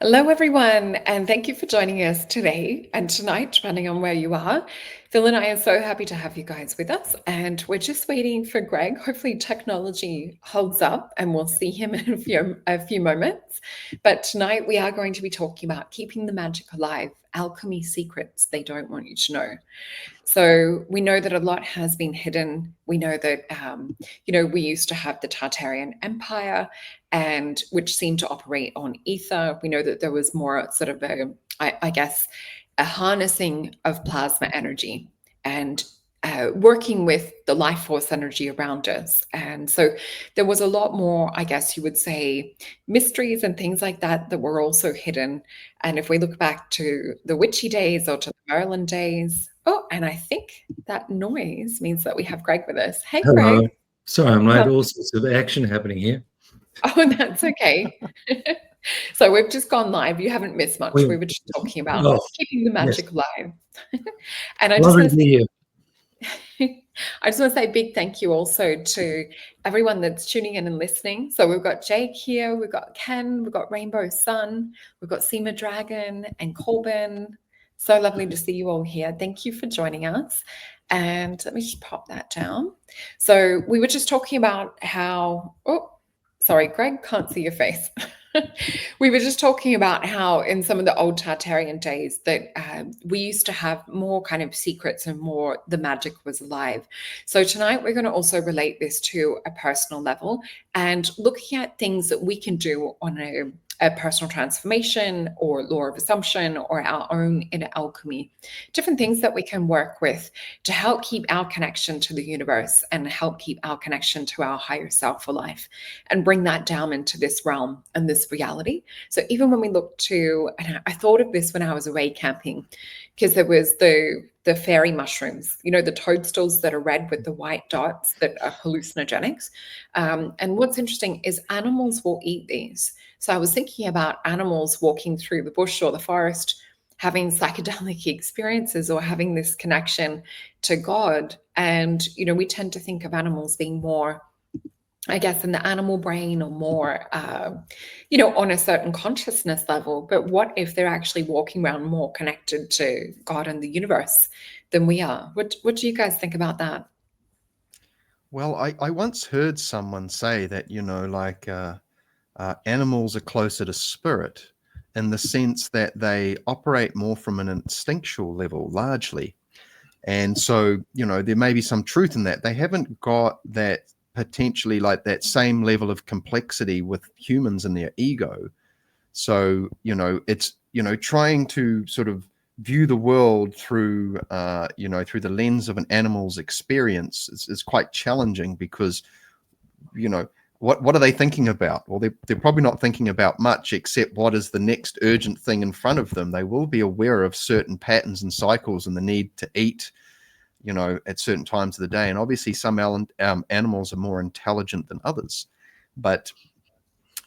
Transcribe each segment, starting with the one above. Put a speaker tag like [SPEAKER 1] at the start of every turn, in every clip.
[SPEAKER 1] Hello, everyone, and thank you for joining us today and tonight, depending on where you are. Phil and I are so happy to have you guys with us, and we're just waiting for Greg. Hopefully, technology holds up, and we'll see him in a few moments. But tonight, we are going to be talking about keeping the magic alive, alchemy secrets they don't want you to know. So we know that a lot has been hidden. We know that, we used to have the Tartarian Empire, and which seemed to operate on ether. We know that there was more sort of I guess, a harnessing of plasma energy and working with the life force energy around us. And so there was a lot more, I guess you would say, mysteries and things like that that were also hidden. And if we look back to the witchy days or to the Merlin days, oh, and I think that noise means that we have Greg with us. Hey,
[SPEAKER 2] Hello.
[SPEAKER 1] Greg.
[SPEAKER 2] Sorry, I'm late.
[SPEAKER 1] Well,
[SPEAKER 2] All sorts of action happening here.
[SPEAKER 1] oh, that's okay. So we've just gone live. You haven't missed much. We
[SPEAKER 2] We,
[SPEAKER 1] were just talking about
[SPEAKER 2] oh,
[SPEAKER 1] keeping the
[SPEAKER 2] yes.
[SPEAKER 1] magic alive. And I just
[SPEAKER 2] Lovely
[SPEAKER 1] want
[SPEAKER 2] to
[SPEAKER 1] to
[SPEAKER 2] be here.
[SPEAKER 1] say, I just want to say a big thank you also to everyone that's tuning in and listening. So we've got Jake here, we've got Ken, we've got Rainbow Sun, we've got Seema Dragon and Corbin. So lovely to see you all here. Thank you for joining us. And let me just pop that down. So we were just talking about how, oh, sorry, Greg, can't see your face. We were just talking about how in some of the old Tartarian days that we used to have more kind of secrets and more the magic was alive. So tonight we're going to also relate this to a personal level and looking at things that we can do on a personal transformation or law of assumption or our own inner alchemy, different things that we can work with to help keep our connection to the universe and help keep our connection to our higher self alive and bring that down into this realm and this reality. So even when we look to, and I thought of this when I was away camping, because there was the fairy mushrooms, the toadstools that are red with the white dots that are hallucinogenics. And what's interesting is animals will eat these. So I was thinking about animals walking through the bush or the forest, having psychedelic experiences or having this connection to God. And, we tend to think of animals being more, I guess, in the animal brain or more, on a certain consciousness level. But what if they're actually walking around more connected to God and the universe than we are? What do you guys think about that?
[SPEAKER 3] Well, I once heard someone say that, animals are closer to spirit in the sense that they operate more from an instinctual level, largely. And so, there may be some truth in that. They haven't got that potentially like that same level of complexity with humans and their ego. So, it's, trying to sort of view the world through, through the lens of an animal's experience is quite challenging because, what are they thinking about? Well, they're probably not thinking about much except what is the next urgent thing in front of them. They will be aware of certain patterns and cycles and the need to eat, at certain times of the day. And obviously some animals are more intelligent than others. But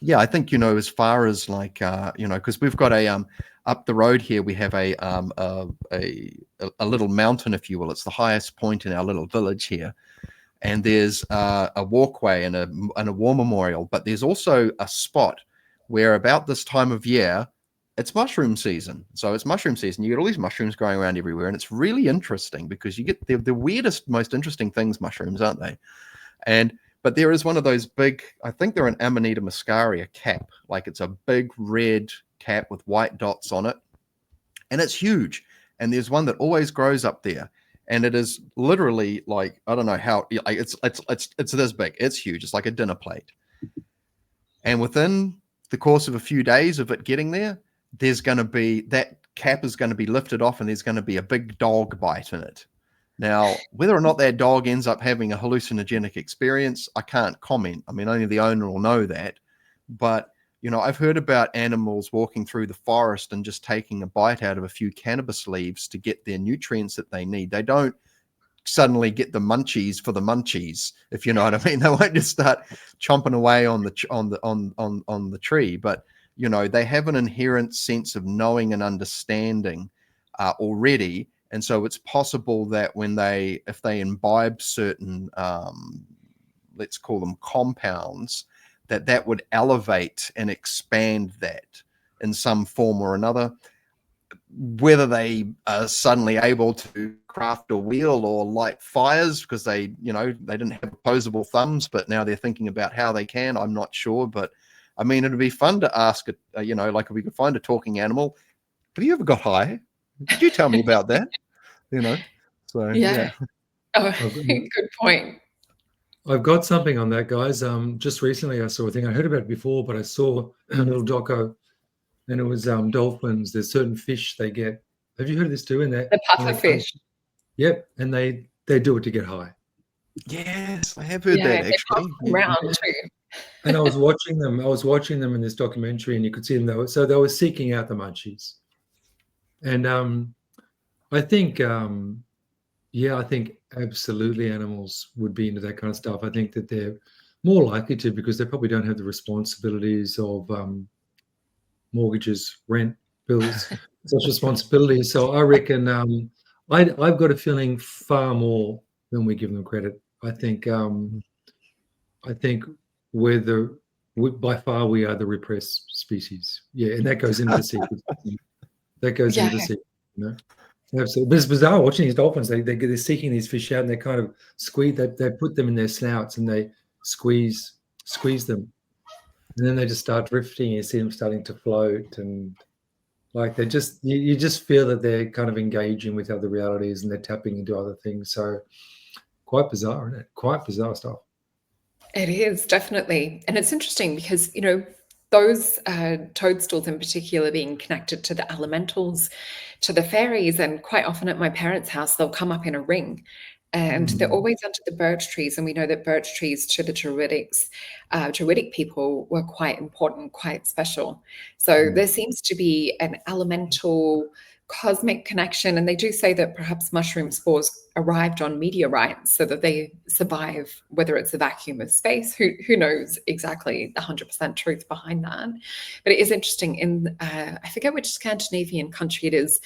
[SPEAKER 3] yeah, I think, as far as like, because we've got up the road here, we have a little mountain, if you will. It's the highest point in our little village here. And there's a walkway and a war memorial, but there's also a spot where about this time of year, it's mushroom season. So it's mushroom season. You get all these mushrooms growing around everywhere, and it's really interesting because you get the weirdest, most interesting things, mushrooms, aren't they? But there is one of those big, I think they're an Amanita muscaria cap, like it's a big red cap with white dots on it, and it's huge. And there's one that always grows up there. And it is literally like, I don't know how, like it's this big. It's huge. It's like a dinner plate. And within the course of a few days of it getting there, there's going to be, that cap is going to be lifted off and there's going to be a big dog bite in it. Now, whether or not that dog ends up having a hallucinogenic experience, I can't comment. I mean, only the owner will know that. But, I've heard about animals walking through the forest and just taking a bite out of a few cannabis leaves to get their nutrients that they need. They don't suddenly get the munchies for the munchies, if you know what I mean. They won't just start chomping away on the tree, but they have an inherent sense of knowing and understanding already. And so it's possible that if they imbibe certain, let's call them compounds, that would elevate and expand that in some form or another. Whether they are suddenly able to craft a wheel or light fires because they didn't have opposable thumbs, but now they're thinking about how they can, I'm not sure. But I mean, it'd be fun to ask, like if we could find a talking animal, have you ever got high? Could you tell me about that? So yeah.
[SPEAKER 1] Oh, good point.
[SPEAKER 2] I've got something on that, guys. Just recently I saw a thing. I heard about it before, but I saw a little doco, and it was dolphins. There's certain fish they get. Have you heard of this too?
[SPEAKER 1] The puffer fish.
[SPEAKER 2] Yep, and they do it to get high.
[SPEAKER 3] Yes, I have heard that actually.
[SPEAKER 1] Around too.
[SPEAKER 2] And I was watching them in this documentary, and you could see them. They were seeking out the munchies, and I think absolutely animals would be into that kind of stuff. I think that they're more likely to because they probably don't have the responsibilities of mortgages, rent, bills, such responsibilities. So I reckon I've got a feeling far more than we give them credit. I think by far we are the repressed species. Yeah, and that goes into the secret. Into the secret, Absolutely. But it's bizarre watching these dolphins. They're seeking these fish out, and they kind of squeeze. They put them in their snouts, and they squeeze them, and then they just start drifting. You see them starting to float, and like they just you just feel that they're kind of engaging with other realities, and they're tapping into other things. So quite bizarre, isn't it? Quite bizarre stuff.
[SPEAKER 1] It is, definitely. And it's interesting because, those toadstools in particular being connected to the elementals, to the fairies, and quite often at my parents' house, they'll come up in a ring. And they're always under the birch trees. And we know that birch trees to the Druidic people were quite important, quite special. So there seems to be an elemental cosmic connection. And they do say that perhaps mushroom spores arrived on meteorites so that they survive, whether it's a vacuum of space. Who knows exactly the 100% truth behind that. But it is interesting. In I forget which Scandinavian country it is,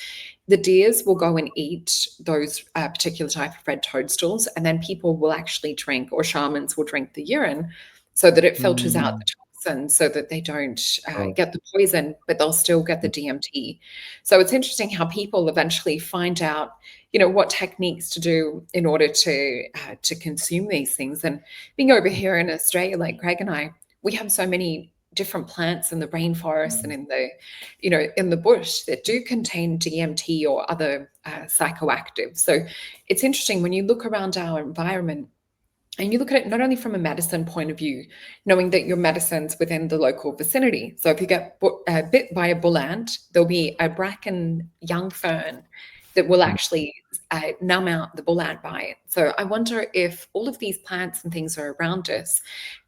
[SPEAKER 1] the deers will go and eat those particular type of red toadstools, and then people will actually drink, or shamans will drink the urine so that it filters out the toxin so that they don't get the poison, but they'll still get the DMT. So it's interesting how people eventually find out, what techniques to do in order to consume these things. And being over here in Australia, like Greg and I, we have so many different plants in the rainforest and in the bush that do contain DMT or other psychoactives. So it's interesting when you look around our environment and you look at it not only from a medicine point of view, knowing that your medicine's within the local vicinity. So if you get bit by a bull ant, there'll be a bracken young fern that will actually numb out the bull ant bite. So I wonder if all of these plants and things are around us.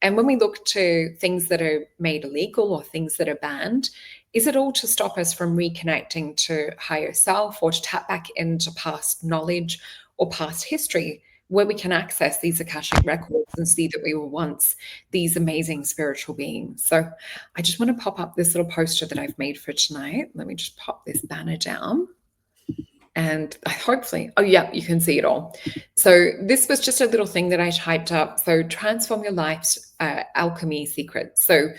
[SPEAKER 1] And when we look to things that are made illegal or things that are banned, is it all to stop us from reconnecting to higher self or to tap back into past knowledge or past history where we can access these Akashic records and see that we were once these amazing spiritual beings? So I just want to pop up this little poster that I've made for tonight. Let me just pop this banner down. And hopefully, you can see it all. So this was just a little thing that I typed up. So transform your life's alchemy secrets. So,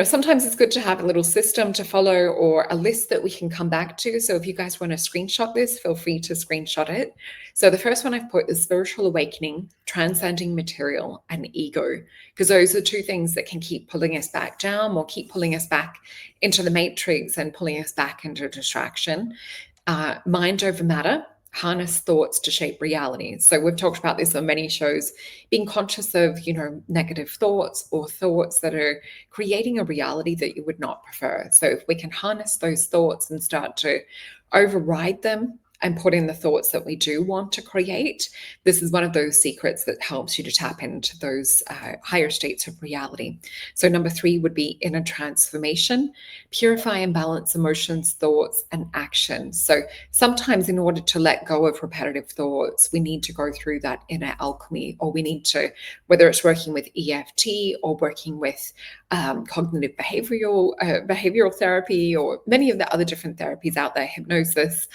[SPEAKER 1] sometimes it's good to have a little system to follow or a list that we can come back to. So if you guys want to screenshot this, feel free to screenshot it. So the first one I've put is spiritual awakening, transcending material, and ego, because those are two things that can keep pulling us back down or keep pulling us back into the matrix and pulling us back into distraction. Mind over matter, harness thoughts to shape reality. So we've talked about this on many shows, being conscious of, negative thoughts or thoughts that are creating a reality that you would not prefer. So if we can harness those thoughts and start to override them and put in the thoughts that we do want to create, this is one of those secrets that helps you to tap into those higher states of reality. So number 3 would be inner transformation, purify and balance emotions, thoughts, and actions. So sometimes in order to let go of repetitive thoughts, we need to go through that inner alchemy, or we need to, whether it's working with EFT or working with cognitive behavioral therapy, or many of the other different therapies out there, hypnosis,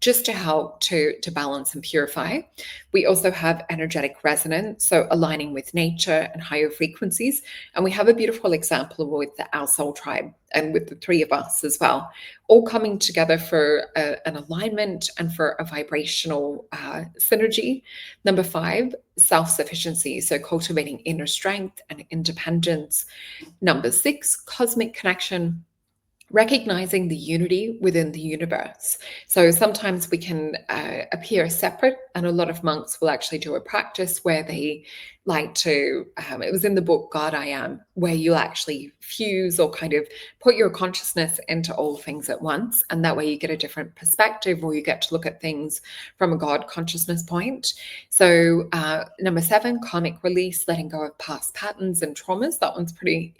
[SPEAKER 1] just to help to balance and purify. We also have energetic resonance, so aligning with nature and higher frequencies. And we have a beautiful example with our soul tribe and with the three of us as well, all coming together for an alignment and for a vibrational synergy. Number 5, self-sufficiency, so cultivating inner strength and independence. Number 6, cosmic connection, recognizing the unity within the universe. So sometimes we can appear separate, and a lot of monks will actually do a practice where they like to, it was in the book God I Am, where you actually fuse or kind of put your consciousness into all things at once, and that way you get a different perspective, or you get to look at things from a God consciousness point. So number 7, karmic release, letting go of past patterns and traumas. That one's pretty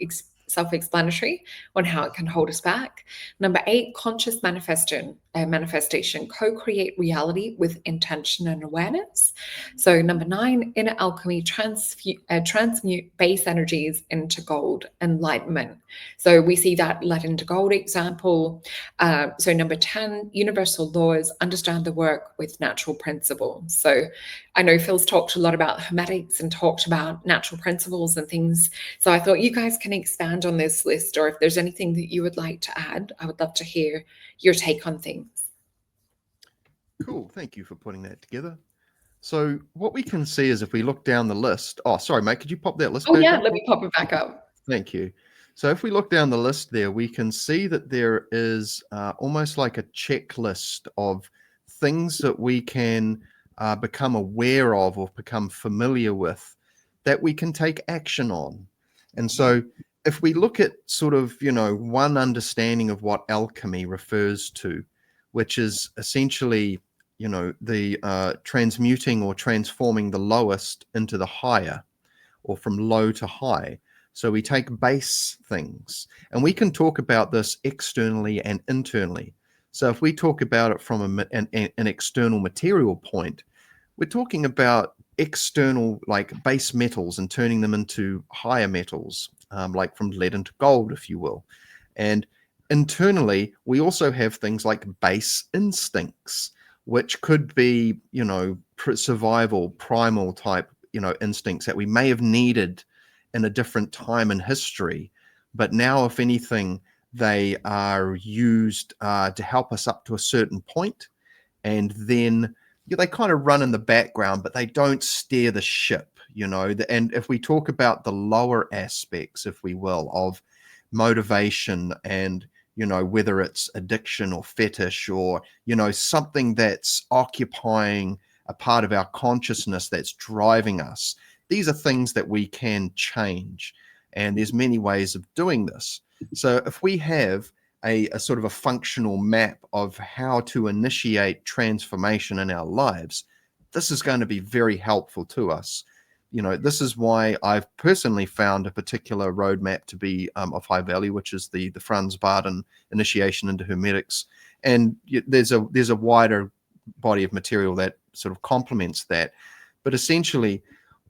[SPEAKER 1] self-explanatory on how it can hold us back. Number 8, conscious manifestation, co-create reality with intention and awareness. So number 9, inner alchemy, transmute base energies into gold, enlightenment. So we see that lead into gold example. So number 10, universal laws, understand the work with natural principles. So I know Phil's talked a lot about hermetics and talked about natural principles and things. So I thought you guys can expand on this list, or if there's anything that you would like to add, I would love to hear your take on things.
[SPEAKER 3] Cool. Thank you for putting that together. So what we can see is if we look down the list. Oh, sorry, mate. Could you pop that list back
[SPEAKER 1] yeah,
[SPEAKER 3] up?
[SPEAKER 1] let me pop it back up.
[SPEAKER 3] Thank you. So if we look down the list there, we can see that there is almost like a checklist of things that we can become aware of or become familiar with that we can take action on. And so if we look at sort of, one understanding of what alchemy refers to, which is essentially, the transmuting or transforming the lowest into the higher, or from low to high. So we take base things, and we can talk about this externally and internally. So if we talk about it from an external material point, we're talking about external, like base metals, and turning them into higher metals, like from lead into gold, if you will. And internally, we also have things like base instincts, which could be, survival, primal type, instincts that we may have needed in a different time in history. But now, if anything, they are used to help us up to a certain point, and then they kind of run in the background, but they don't steer the ship, And if we talk about the lower aspects, if we will, of motivation and, whether it's addiction or fetish or, something that's occupying a part of our consciousness that's driving us, these are things that we can change. And there's many ways of doing this. So if we have a sort of a functional map of how to initiate transformation in our lives, this is going to be very helpful to us. This is why I've personally found a particular roadmap to be of high value, which is the Franz Barden initiation into Hermetics. And there's a wider body of material that sort of complements that. But essentially,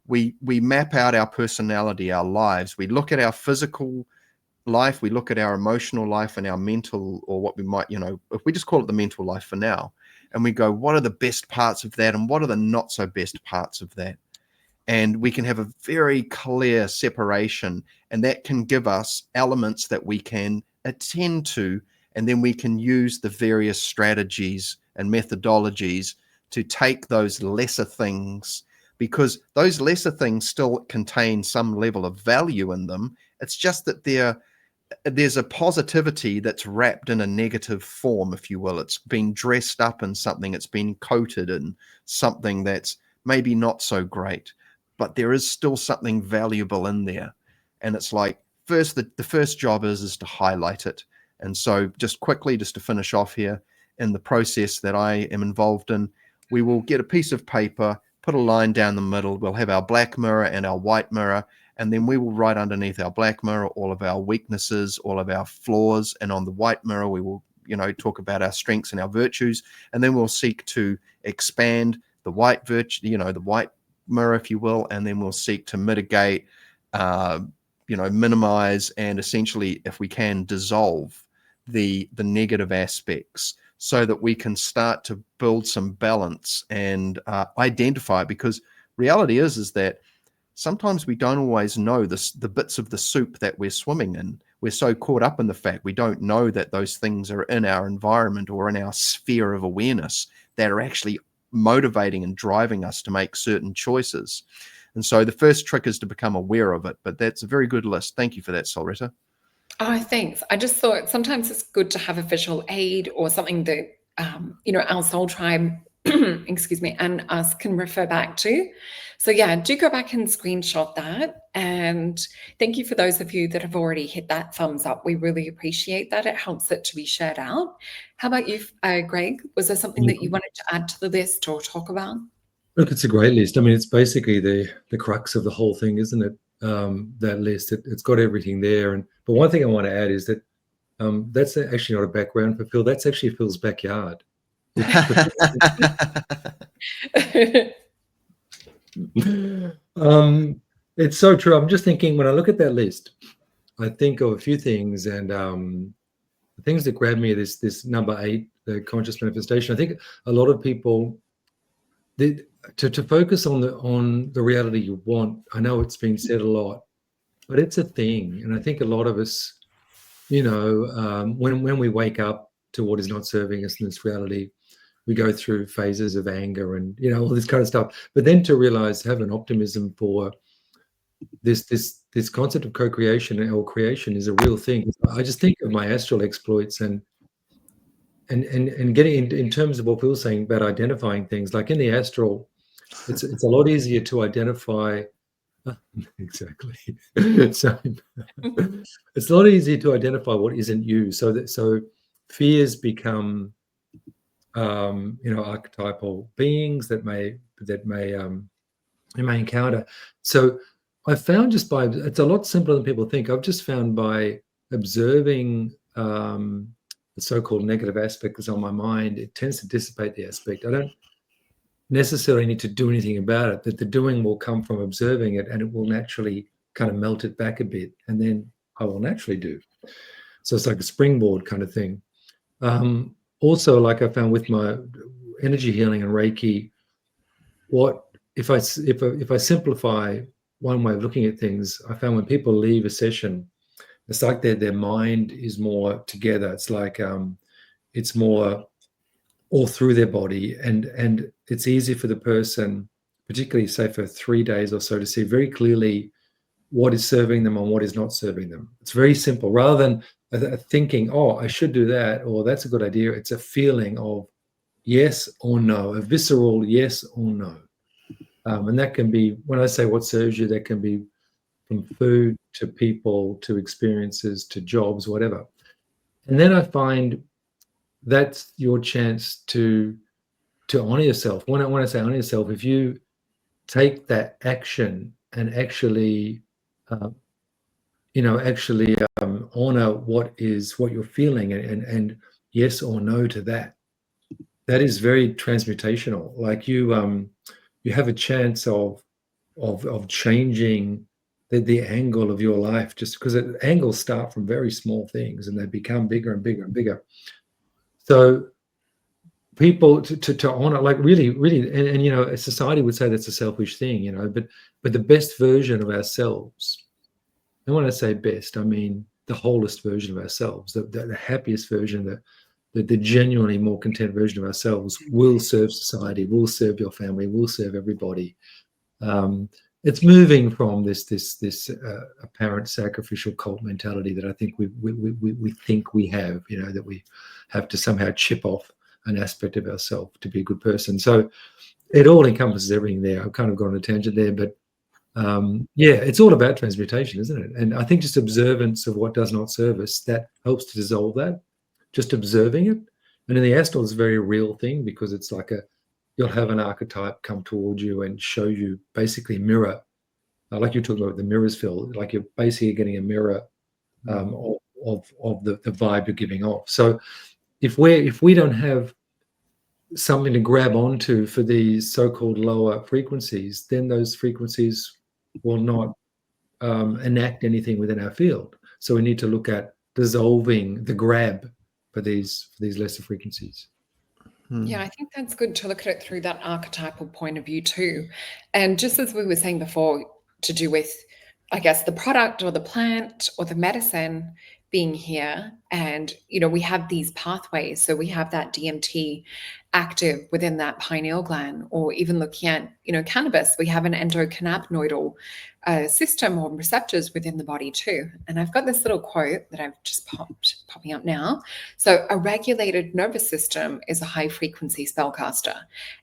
[SPEAKER 3] we map out our personality, our lives. We look at our physical life, we look at our emotional life and our mental, or what we might, if we just call it the mental life for now, and we go, what are the best parts of that and what are the not so best parts of that? And we can have a very clear separation, and that can give us elements that we can attend to, and then we can use the various strategies and methodologies to take those lesser things, because those lesser things still contain some level of value in them. It's just that there's a positivity that's wrapped in a negative form, if you will. It's been dressed up in something, it's been coated in something that's maybe not so great, but there is still something valuable in there. And it's like, the first job is to highlight it. And so just quickly, just to finish off here, in the process that I am involved in, we will get a piece of paper, put a line down the middle. We'll have our black mirror and our white mirror, and then we will write underneath our black mirror all of our weaknesses, all of our flaws, and on the white mirror we will, talk about our strengths and our virtues, and then we'll seek to expand the white virtue, the white mirror, if you will, and then we'll seek to mitigate, minimize, and essentially, if we can, dissolve the negative aspects, so that we can start to build some balance and identify, because reality is that sometimes we don't always know the bits of the soup that we're swimming in. We're so caught up in the fact we don't know that those things are in our environment or in our sphere of awareness that are actually motivating and driving us to make certain choices. And so the first trick is to become aware of it. But that's a very good list. Thank you for that, Solreta.
[SPEAKER 1] Oh, thanks. I just thought sometimes it's good to have a visual aid or something that, our soul tribe, excuse me, and us can refer back to. So yeah, do go back and screenshot that. And thank you for those of you that have already hit that thumbs up. We really appreciate that. It helps it to be shared out. How about you, Greg? Was there something that you wanted to add to the list or talk about?
[SPEAKER 2] Look, it's a great list. I mean, it's basically the crux of the whole thing, isn't it? That list, it's got everything there. But one thing I want to add is that that's actually not a background for Phil. That's actually Phil's backyard. It's so true. I'm just thinking, when I look at that list, I think of a few things, and the things that grab me are this number 8, the conscious manifestation. I think a lot of people, to focus on the reality you want. I know it's been said a lot, but it's a thing, and I think a lot of us, when we wake up to what is not serving us in this reality, we go through phases of anger and all this kind of stuff. But then to realize, have an optimism for this concept of co-creation or creation is a real thing. I just think of my astral exploits and getting in terms of what Phil was saying about identifying things. Like in the astral, it's a lot easier to identify. Exactly. So it's a lot easier to identify what isn't you. So fears become archetypal beings that you may encounter. So I found it's a lot simpler than people think. I've just found by observing the so-called negative aspect that's on my mind, it tends to dissipate the aspect. I don't necessarily need to do anything about it. That the doing will come from observing it, and it will naturally kind of melt it back a bit, and then I will naturally do. So it's like a springboard kind of thing. Also, like I found with my energy healing and Reiki, if I simplify one way of looking at things, I found when people leave a session, it's like their mind is more together. It's like it's more all through their body, and it's easy for the person, particularly say for 3 days or so, to see very clearly what is serving them and what is not serving them. It's very simple, rather than thinking, oh, I should do that, or that's a good idea. It's a feeling of yes or no, a visceral yes or no. And that can be, when I say what serves you, that can be from food to people to experiences to jobs, whatever. And then I find that's your chance to honor yourself. When I say honor yourself, if you take that action and actually honor what you're feeling and yes or no to that is very transmutational. Like you have a chance of changing the angle of your life, just because angles start from very small things and they become bigger and bigger and bigger. So people to honor, like really and society would say that's a selfish thing, but the best version of ourselves, and when I say best, I mean the wholest version of ourselves, the happiest version, the genuinely more content version of ourselves will serve society, will serve your family, will serve everybody. It's moving from this apparent sacrificial cult mentality that I think we think we have, that we have to somehow chip off an aspect of ourselves to be a good person. So it all encompasses everything there. I've kind of gone on a tangent there, but it's all about transmutation, isn't it? And I think just observance of what does not serve us, that helps to dissolve that. Just observing it. And in the astral, it's a very real thing, because it's like you'll have an archetype come towards you and show you basically mirror, like you're talking about the mirrors, Phil, like you're basically getting a mirror of the vibe you're giving off. So if we don't have something to grab onto for these so-called lower frequencies, then those frequencies will not enact anything within our field. So we need to look at dissolving the grab for these lesser frequencies.
[SPEAKER 1] Yeah, I think that's good to look at it through that archetypal point of view too. And just as we were saying before, to do with, I guess, the product or the plant or the medicine being here. And, we have these pathways. So we have that DMT active within that pineal gland, or even looking at, cannabis, we have an endocannabinoidal system or receptors within the body too. And I've got this little quote that I've just popping up now. So a regulated nervous system is a high frequency spellcaster.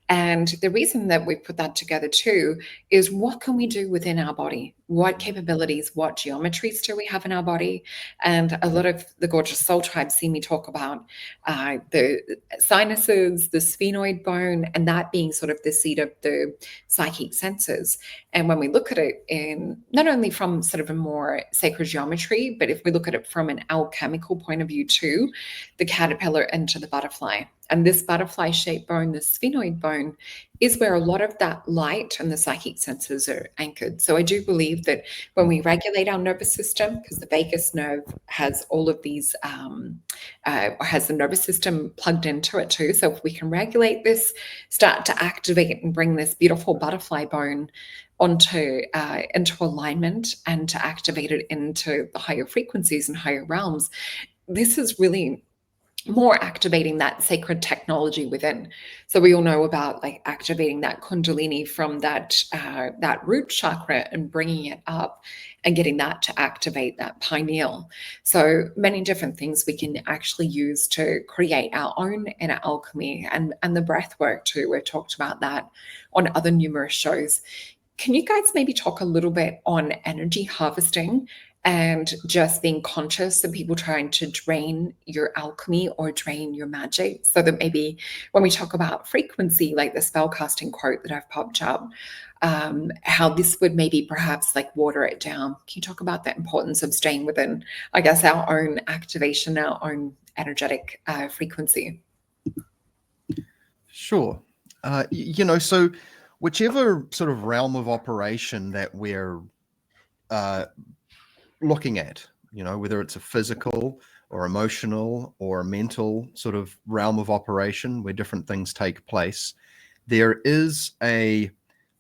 [SPEAKER 1] And the reason that we put that together too is what can we do within our body? What capabilities, what geometries do we have in our body? And a lot of the gorgeous soul tribes see me talk about the sinuses, the sphenoid bone, and that being sort of the seat of the psychic senses. And when we look at it in not only from sort of a more sacred geometry, but if we look at it from an alchemical point of view too, the caterpillar into the butterfly. And this butterfly-shaped bone, the sphenoid bone, is where a lot of that light and the psychic senses are anchored. So I do believe that when we regulate our nervous system, because the vagus nerve has all of these, has the nervous system plugged into it too. So if we can regulate this, start to activate and bring this beautiful butterfly bone into alignment and to activate it into the higher frequencies and higher realms, this is really more activating that sacred technology within. So we all know about like activating that kundalini from that root chakra and bringing it up and getting that to activate that pineal. So many different things we can actually use to create our own inner alchemy, and the breath work too. We've talked about that on other numerous shows. Can you guys maybe talk a little bit on energy harvesting and just being conscious of people trying to drain your alchemy or drain your magic, so that maybe when we talk about frequency, like the spellcasting quote that I've popped up, how this would maybe perhaps like water it down? Can you talk about the importance of staying within, I guess, our own activation, our own energetic frequency?
[SPEAKER 3] Sure. So whichever sort of realm of operation that we're looking at, whether it's a physical or emotional or a mental sort of realm of operation where different things take place, there is there's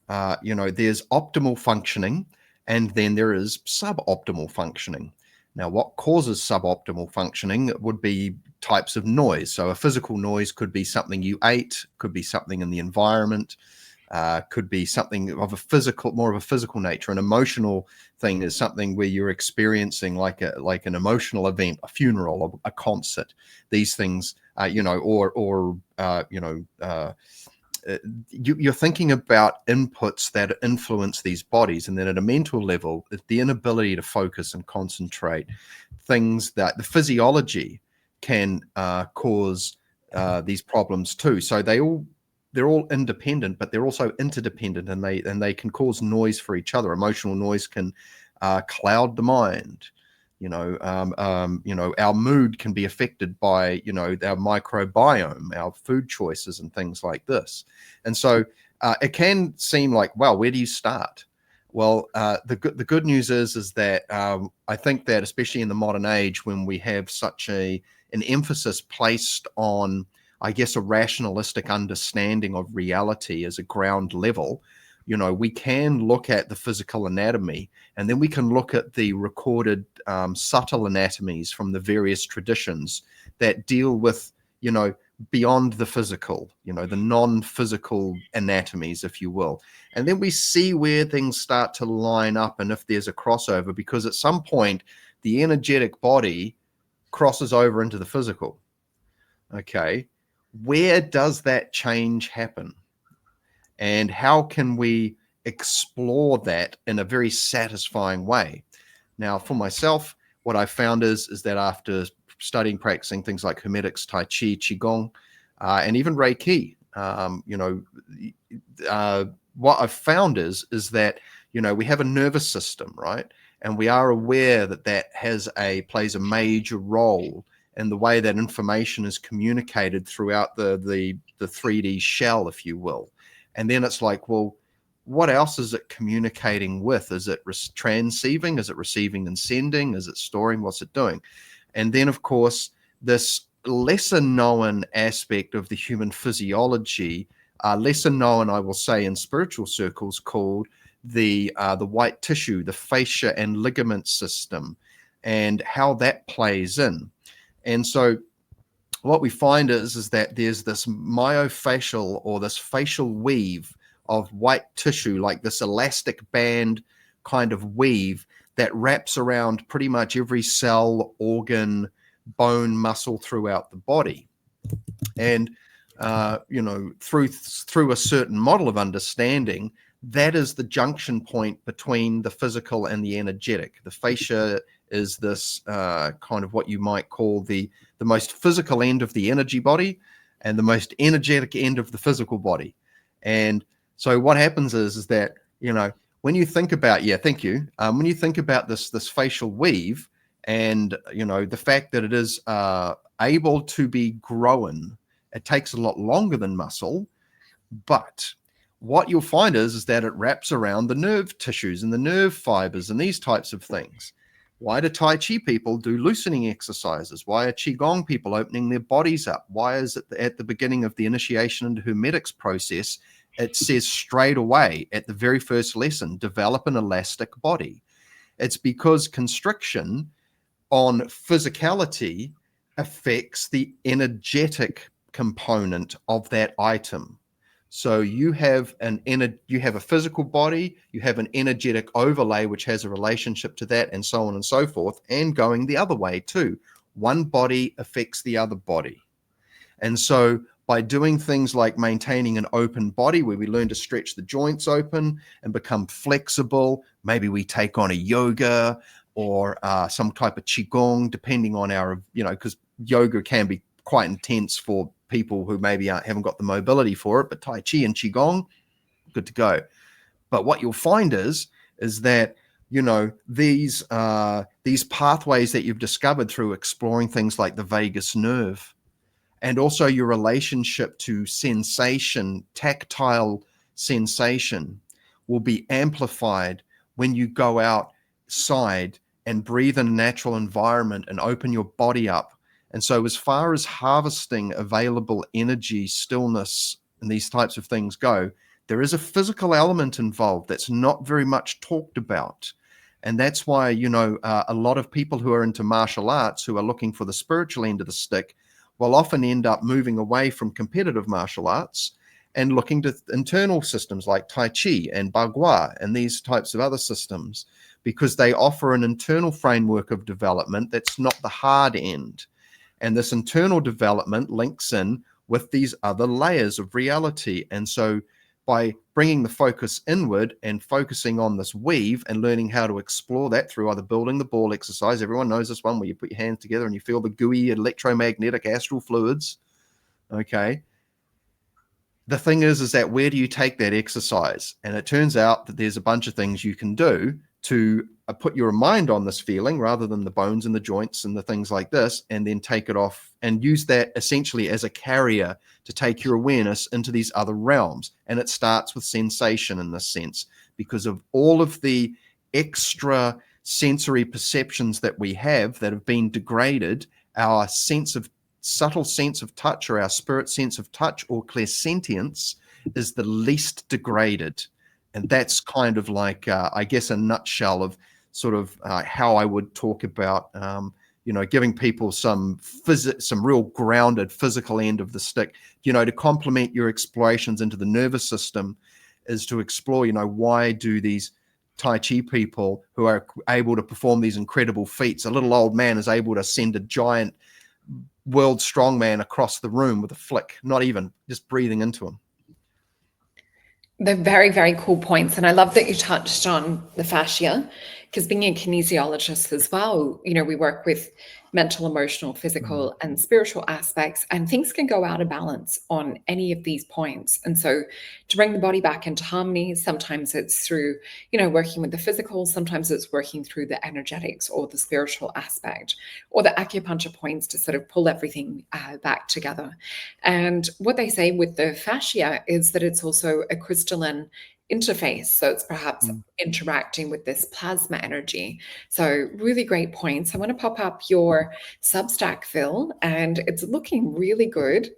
[SPEAKER 3] optimal functioning, and then there is suboptimal functioning. Now, what causes suboptimal functioning would be types of noise. So a physical noise could be something you ate, could be something in the environment, could be something of more of a physical nature. An emotional thing is something where you're experiencing like an emotional event, a funeral, a concert. These things, you're thinking about inputs that influence these bodies, and then at a mental level, the inability to focus and concentrate. Things that the physiology can cause these problems too. So they're all independent, but they're also interdependent, and they can cause noise for each other. Emotional noise can cloud the mind. Our mood can be affected by our microbiome, our food choices, and things like this. And so it can seem like, well, where do you start? Well, the good news is that I think that especially in the modern age, when we have such an emphasis placed on, I guess, a rationalistic understanding of reality as a ground level, we can look at the physical anatomy, and then we can look at the recorded subtle anatomies from the various traditions that deal with, beyond the physical, the non-physical anatomies, if you will. And then we see where things start to line up and if there's a crossover, because at some point the energetic body crosses over into the physical. Okay. Where does that change happen? And how can we explore that in a very satisfying way? Now, for myself, what I found is that after studying, practicing things like Hermetics, Tai Chi, Qigong, and even Reiki, what I've found is that, we have a nervous system, right? And we are aware that plays a major role in the way that information is communicated throughout the 3D shell, if you will. And then it's like, well, what else is it communicating with? Is it transceiving? Is it receiving and sending? Is it storing? What's it doing? And then, of course, this lesser known aspect of the human physiology, lesser known, I will say, in spiritual circles, called the white tissue, the fascia and ligament system, and how that plays in. And so what we find is that there's this myofascial, or this facial weave of white tissue, like this elastic band kind of weave that wraps around pretty much every cell, organ, bone, muscle throughout the body. And through a certain model of understanding, that is the junction point between the physical and the energetic. The fascia is this kind of what you might call the most physical end of the energy body and the most energetic end of the physical body. And so what happens is that, when you think about, when you think about this facial weave, and, the fact that it is able to be grown, it takes a lot longer than muscle, but what you'll find is that it wraps around the nerve tissues and the nerve fibers and these types of things. Why do Tai Chi people do loosening exercises? Why are Qigong people opening their bodies up? Why is it at the beginning of the initiation into Hermetics process, it says straight away at the very first lesson, develop an elastic body? It's because constriction on physicality affects the energetic component of that item. So you have a physical body, you have an energetic overlay which has a relationship to that, and so on and so forth, and going the other way too. One body affects the other body. And so by doing things like maintaining an open body where we learn to stretch the joints open and become flexible, maybe we take on a yoga or some type of Qigong, depending on our, because yoga can be quite intense for people who maybe haven't got the mobility for it, but Tai Chi and Qigong, good to go. But what you'll find is that, these pathways that you've discovered through exploring things like the vagus nerve, and also your relationship to sensation, tactile sensation, will be amplified when you go outside and breathe in a natural environment and open your body up. And so as far as harvesting available energy, stillness, and these types of things go, there is a physical element involved that's not very much talked about. And that's why, a lot of people who are into martial arts, who are looking for the spiritual end of the stick, will often end up moving away from competitive martial arts and looking to internal systems like Tai Chi and Bagua and these types of other systems, because they offer an internal framework of development that's not the hard end. And this internal development links in with these other layers of reality. And so by bringing the focus inward and focusing on this weave and learning how to explore that through either building the ball exercise, everyone knows this one where you put your hands together and you feel the gooey electromagnetic astral fluids. Okay. The thing is that where do you take that exercise? And it turns out that there's a bunch of things you can do to put your mind on this feeling rather than the bones and the joints and the things like this, and then take it off and use that essentially as a carrier to take your awareness into these other realms. And it starts with sensation in this sense, because of all of the extra sensory perceptions that we have that have been degraded. Our subtle sense of touch, or our spirit sense of touch, or clairsentience, is the least degraded. And that's kind of like, I guess, a nutshell of sort of how I would talk about, giving people some real grounded physical end of the stick, to complement your explorations into the nervous system, is to explore, why do these Tai Chi people who are able to perform these incredible feats, a little old man is able to send a giant world strongman across the room with a flick, not even just breathing into him.
[SPEAKER 1] They're very, very cool points. And I love that you touched on the fascia, because being a kinesiologist as well, we work with mental, emotional, physical, and spiritual aspects, and things can go out of balance on any of these points. And so to bring the body back into harmony, sometimes it's through, working with the physical, sometimes it's working through the energetics or the spiritual aspect, or the acupuncture points to sort of pull everything back together. And what they say with the fascia is that it's also a crystalline interface. So it's perhaps interacting with this plasma energy. So really great points. I want to pop up your Substack, Phil, and it's looking really good.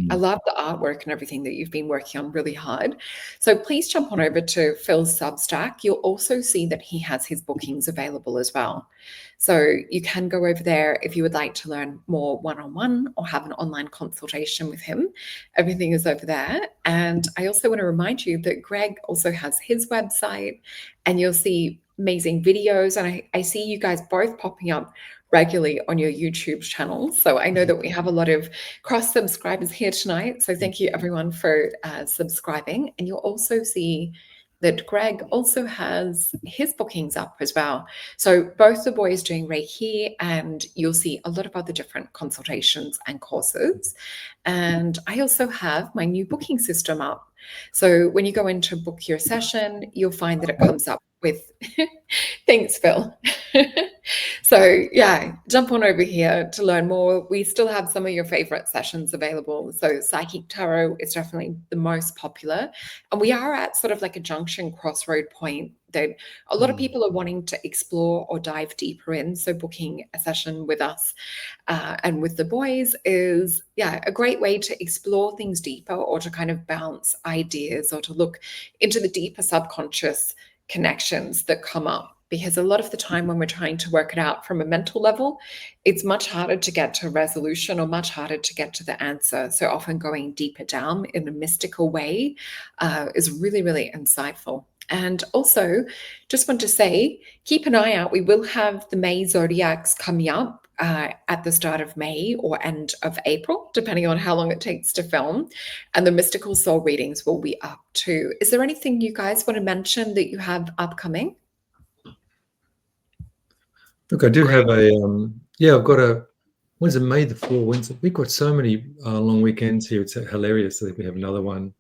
[SPEAKER 1] I love the artwork and everything that you've been working on really hard. So please jump on over to Phil's Substack. You'll also see that he has his bookings available as well. So you can go over there if you would like to learn more one-on-one or have an online consultation with him. Everything is over there. And I also want to remind you that Greg also has his website, and you'll see amazing videos. And I see you guys both popping up regularly on your YouTube channel. So I know that we have a lot of cross subscribers here tonight. So thank you everyone for subscribing. And you'll also see that Greg also has his bookings up as well. So both the boys doing Reiki, and you'll see a lot of other different consultations and courses. And I also have my new booking system up. So when you go in to book your session, you'll find that it comes up with, thanks, Phil. So yeah, jump on over here to learn more. We still have some of your favorite sessions available. So Psychic Tarot is definitely the most popular. And we are at sort of like a junction crossroad point that a lot of people are wanting to explore or dive deeper in. So booking a session with us and with the boys is, yeah, a great way to explore things deeper, or to kind of bounce ideas, or to look into the deeper subconscious connections that come up. Because a lot of the time when we're trying to work it out from a mental level, it's much harder to get to resolution, or much harder to get to the answer. So often going deeper down in a mystical way is really, really insightful. And also, just want to say, keep an eye out. We will have the May Zodiacs coming up at the start of May or end of April, depending on how long it takes to film. And the mystical soul readings will be up too. Is there anything you guys want to mention that you have upcoming?
[SPEAKER 2] Look, I do have I've got when's it, May the 4th? We've got so many long weekends here. It's hilarious. I think we have another one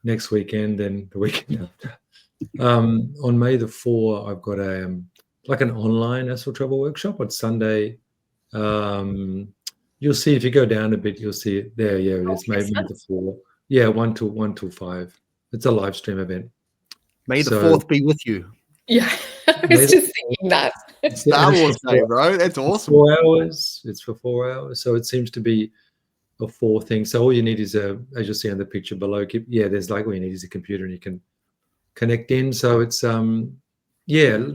[SPEAKER 2] next weekend and the weekend after. On May the 4th, I've got like an online astral travel workshop on Sunday. You'll see if you go down a bit, you'll see it there. Yeah, it is May the 4th. Yeah, 1 till 5. It's a live stream event.
[SPEAKER 3] May the 4th be with you.
[SPEAKER 1] Yeah, I was just thinking that.
[SPEAKER 3] Star Wars Day, bro. That's awesome.
[SPEAKER 2] 4 hours. It's for 4 hours. So it seems to be a 4 thing. So all you need is as you'll see on the picture below, there's like all you need is a computer and you can connect in. So it's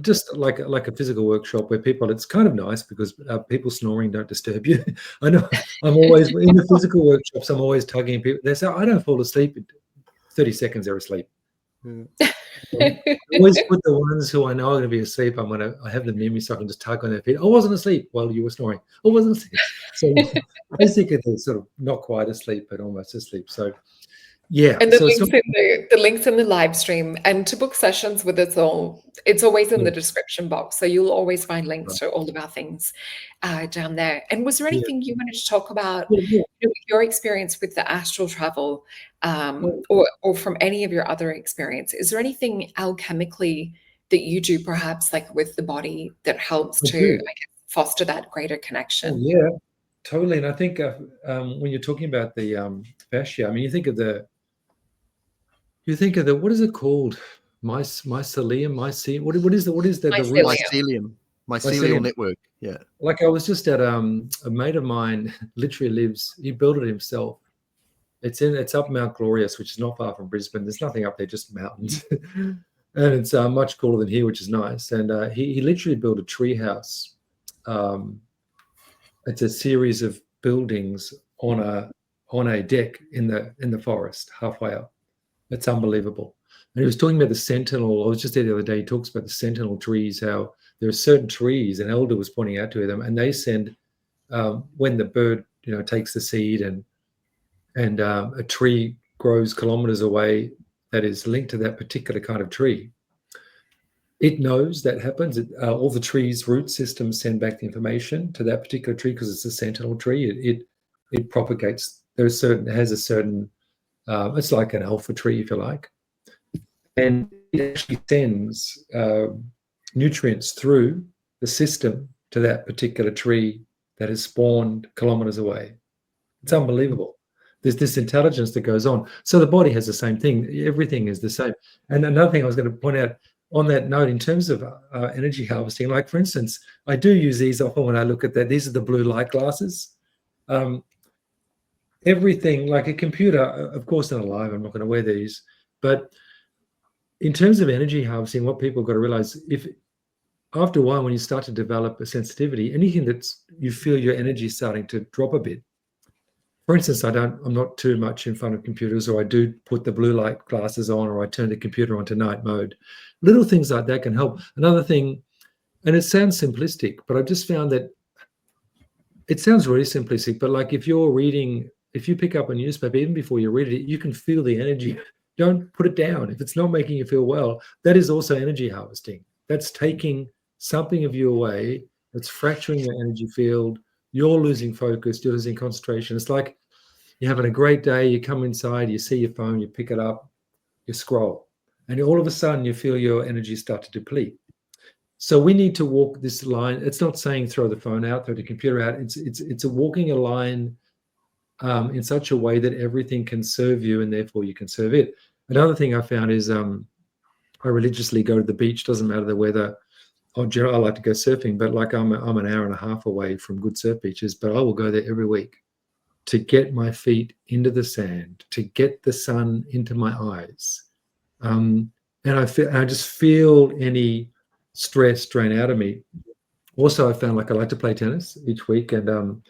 [SPEAKER 2] just like a physical workshop where it's kind of nice because people snoring don't disturb you. I know I'm always in the physical workshops, I'm always tugging people. They say, I don't fall asleep in 30 seconds, they're asleep. I always put the ones who I know are going to be asleep. I have them near me so I can just tug on their feet. I wasn't asleep while you were snoring. I wasn't asleep. So basically they're sort of not quite asleep, but almost asleep. So yeah.
[SPEAKER 1] And the links in the live stream, and to book sessions with us all, it's always in the description box. So you'll always find links to all of our things down there. And was there anything you wanted to talk about, your experience with the astral travel, or from any of your other experience? Is there anything alchemically that you do, perhaps like with the body, that helps to foster that greater connection?
[SPEAKER 2] Yeah, totally. And I think when you're talking about the fascia, I mean, you think of the what is it called? Mycelium. What is the
[SPEAKER 3] mycelial network? Yeah.
[SPEAKER 2] Like I was just at a mate of mine literally he built it himself. It's up Mount Glorious, which is not far from Brisbane. There's nothing up there, just mountains. And it's much cooler than here, which is nice. And he literally built a tree house. It's a series of buildings on a deck in the forest, halfway up. It's unbelievable. And he was talking about the sentinel. I was just there the other day. He talks about the sentinel trees, how there are certain trees, an elder was pointing out to them, and they send when the bird takes the seed and a tree grows kilometers away that is linked to that particular kind of tree. It knows that happens. All the tree's root systems send back the information to that particular tree because it's a sentinel tree. It propagates. It has a certain. It's like an alpha tree, if you like, and it actually sends nutrients through the system to that particular tree that has spawned kilometers away. It's unbelievable. There's this intelligence that goes on. So the body has the same thing. Everything is the same. And another thing I was going to point out on that note, in terms of energy harvesting, like for instance, I do use these often when I look at that. These are the blue light glasses. Everything, like a computer, of course not alive, I'm not going to wear these, but in terms of energy harvesting, what people got to realize, if after a while, when you start to develop a sensitivity, anything that's you feel your energy starting to drop a bit. For instance, I'm not too much in front of computers, or I do put the blue light glasses on, or I turn the computer onto night mode. Little things like that can help. Another thing, and it sounds simplistic, but I've just found that it sounds really simplistic, but like if you pick up a newspaper, even before you read it, you can feel the energy. Don't put it down. If it's not making you feel well, that is also energy harvesting. That's taking something of you away. It's fracturing your energy field. You're losing focus. You're losing concentration. It's like you're having a great day. You come inside, you see your phone, you pick it up, you scroll, and all of a sudden you feel your energy start to deplete. So we need to walk this line. It's not saying throw the phone out, throw the computer out. It's a walking a line in such a way that everything can serve you, and therefore you can serve it. Another thing I found is I religiously go to the beach. Doesn't matter the weather. I like to go surfing, but like I'm an hour and a half away from good surf beaches, but I will go there every week to get my feet into the sand, to get the sun into my eyes, and I just feel any stress drain out of me. Also, I found like I like to play tennis each week, and we're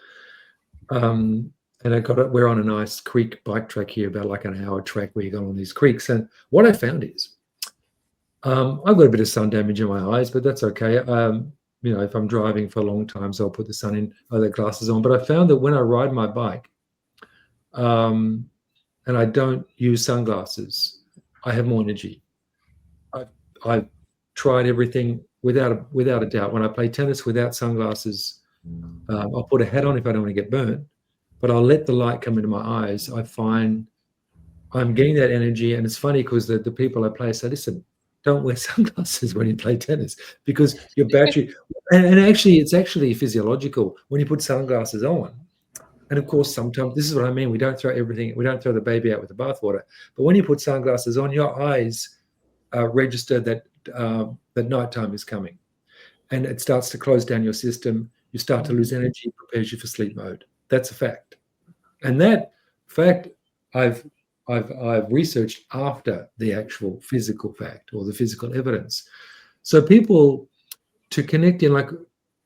[SPEAKER 2] on a nice creek bike track here, about like an hour track where you go on these creeks. And what I found is, I've got a bit of sun damage in my eyes, but that's okay. If I'm driving for long times, I'll put the other glasses on. But I found that when I ride my bike, and I don't use sunglasses, I have more energy. I've tried everything without a doubt. When I play tennis without sunglasses, I'll put a hat on if I don't want to get burnt. But I'll let the light come into my eyes. I find I'm getting that energy. And it's funny because the people I play say, listen, don't wear sunglasses when you play tennis, because your battery, and actually, it's actually physiological when you put sunglasses on. And of course, sometimes, this is what I mean, we don't throw the baby out with the bathwater. But when you put sunglasses on, your eyes register that nighttime is coming. And it starts to close down your system. You start to lose energy, prepares you for sleep mode. That's a fact. And that fact I've researched after the actual physical fact or the physical evidence. So people to connect in, like,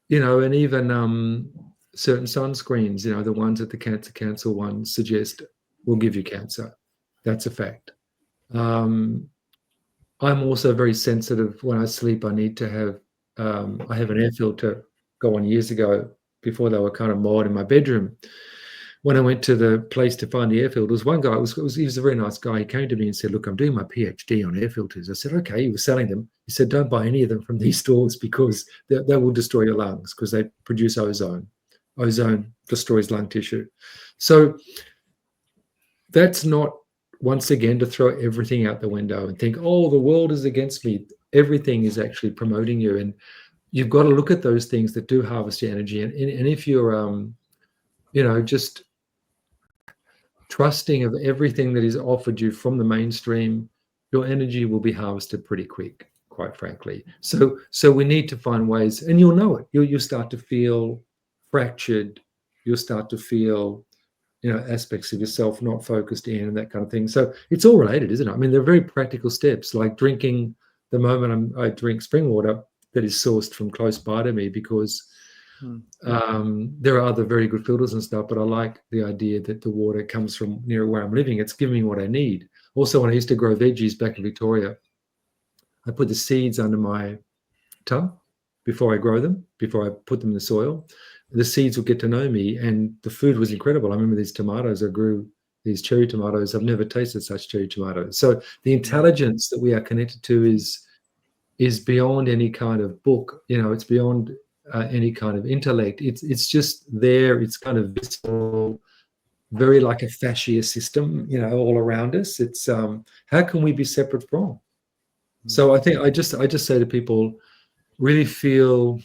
[SPEAKER 2] and even certain sunscreens, the ones that the cancer ones suggest will give you cancer. That's a fact. I'm also very sensitive. When I sleep, I need to have, I have an air filter go on years ago, before they were kind of mod in my bedroom. When I went to the place to find the air filters, one guy he was a very nice guy. He came to me and said, look, I'm doing my PhD on air filters. I said, okay. He was selling them. He said, don't buy any of them from these stores, because they will destroy your lungs, because they produce ozone. Ozone destroys lung tissue. So that's not, once again, to throw everything out the window and think, oh, the world is against me. Everything is actually promoting you. And you've got to look at those things that do harvest your energy. And if you're, just trusting of everything that is offered you from the mainstream, your energy will be harvested pretty quick, quite frankly. So we need to find ways, and you'll know it. You'll start to feel fractured. You'll start to feel, aspects of yourself not focused in, and that kind of thing. So it's all related, isn't it? I mean, they're very practical steps, like drinking. The moment I drink spring water that is sourced from close by to me, because there are other very good filters and stuff, but I like the idea that the water comes from near where I'm living. It's giving me what I need. Also, when I used to grow veggies back in Victoria, I put the seeds under my tub before I grow them, before I put them in the soil. The seeds would get to know me, and the food was incredible. I remember these tomatoes I grew, these cherry tomatoes. I've never tasted such cherry tomatoes. So the intelligence that we are connected to is beyond any kind of book. It's beyond any kind of intellect. It's just there. It's kind of visceral, very like a fascia system, all around us. It's how can we be separate from? So I think I just say to people, really feel,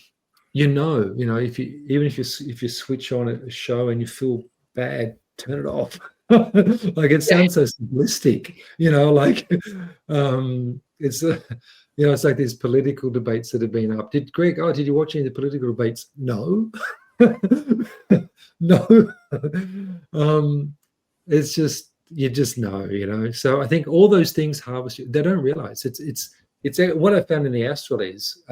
[SPEAKER 2] if you switch on a show and you feel bad, turn it off. Like it sounds so simplistic, like it's it's like these political debates that have been up. Did you watch any of the political debates? No. No. It's just, you just know. So I think all those things harvest you. They don't realize it's what I found in the Astral is,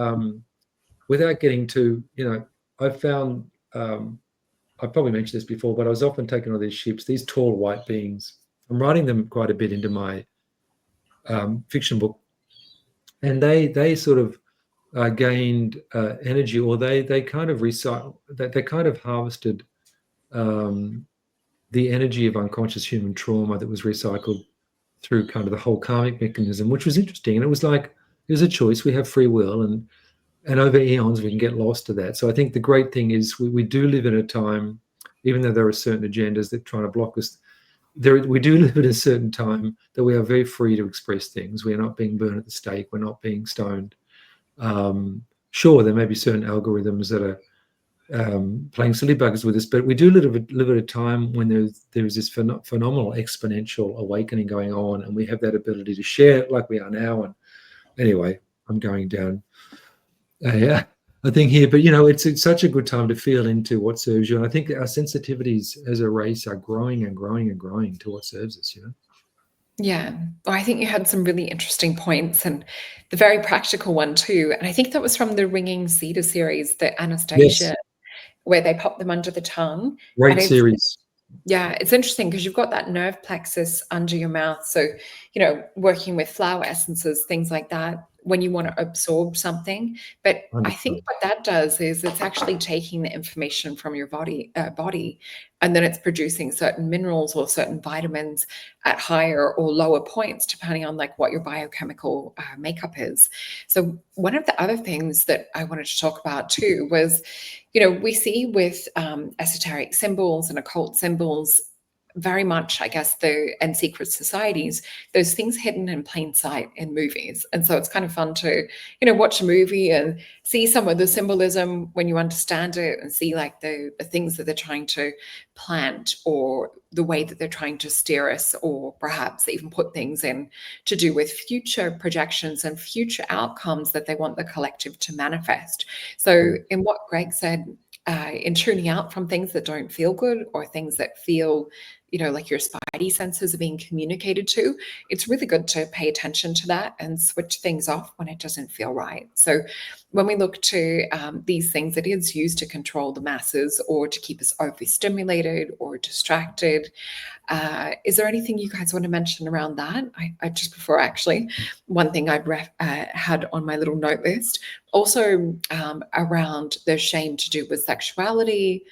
[SPEAKER 2] without getting too, I found, I probably mentioned this before, but I was often taken on these ships, these tall white beings. I'm writing them quite a bit into my fiction book, and they sort of gained energy, or they kind of recycle, they kind of harvested the energy of unconscious human trauma that was recycled through kind of the whole karmic mechanism, which was interesting. And it was like, there's a choice. We have free will, and over eons we can get lost to that. So I think the great thing is we do live in a time, even though there are certain agendas that try to block us, we do live in a certain time that we are very free to express things. We are not being burned at the stake. We're not being stoned. Sure, there may be certain algorithms that are playing silly buggers with us, but we do live at a time when there's this phenomenal exponential awakening going on, and we have that ability to share it like we are now. And anyway, I'm going down a thing here, but it's such a good time to feel into what serves you. And I think our sensitivities as a race are growing and growing and growing to what serves us.
[SPEAKER 1] Yeah, well, I think you had some really interesting points, and the very practical one too. And I think that was from the Ringing Cedar series, the Anastasia, where they pop them under the tongue.
[SPEAKER 2] Great series.
[SPEAKER 1] Yeah, it's interesting because you've got that nerve plexus under your mouth. So, working with flower essences, things like that, when you want to absorb something. But I think what that does is it's actually taking the information from your body, and then it's producing certain minerals or certain vitamins at higher or lower points, depending on like what your biochemical makeup is. So one of the other things that I wanted to talk about too was, we see with esoteric symbols and occult symbols, very much, I guess, and secret societies, those things hidden in plain sight in movies. And so it's kind of fun to, watch a movie and see some of the symbolism when you understand it, and see like the things that they're trying to plant, or the way that they're trying to steer us, or perhaps even put things in to do with future projections and future outcomes that they want the collective to manifest. So in what Greg said, in tuning out from things that don't feel good, or things that feel, like your spidey senses are being communicated to, it's really good to pay attention to that and switch things off when it doesn't feel right. So when we look to these things, it is used to control the masses, or to keep us overstimulated or distracted. Is there anything you guys want to mention around that? I just before, actually, one thing I'd had on my little note list, also around the shame to do with sexuality,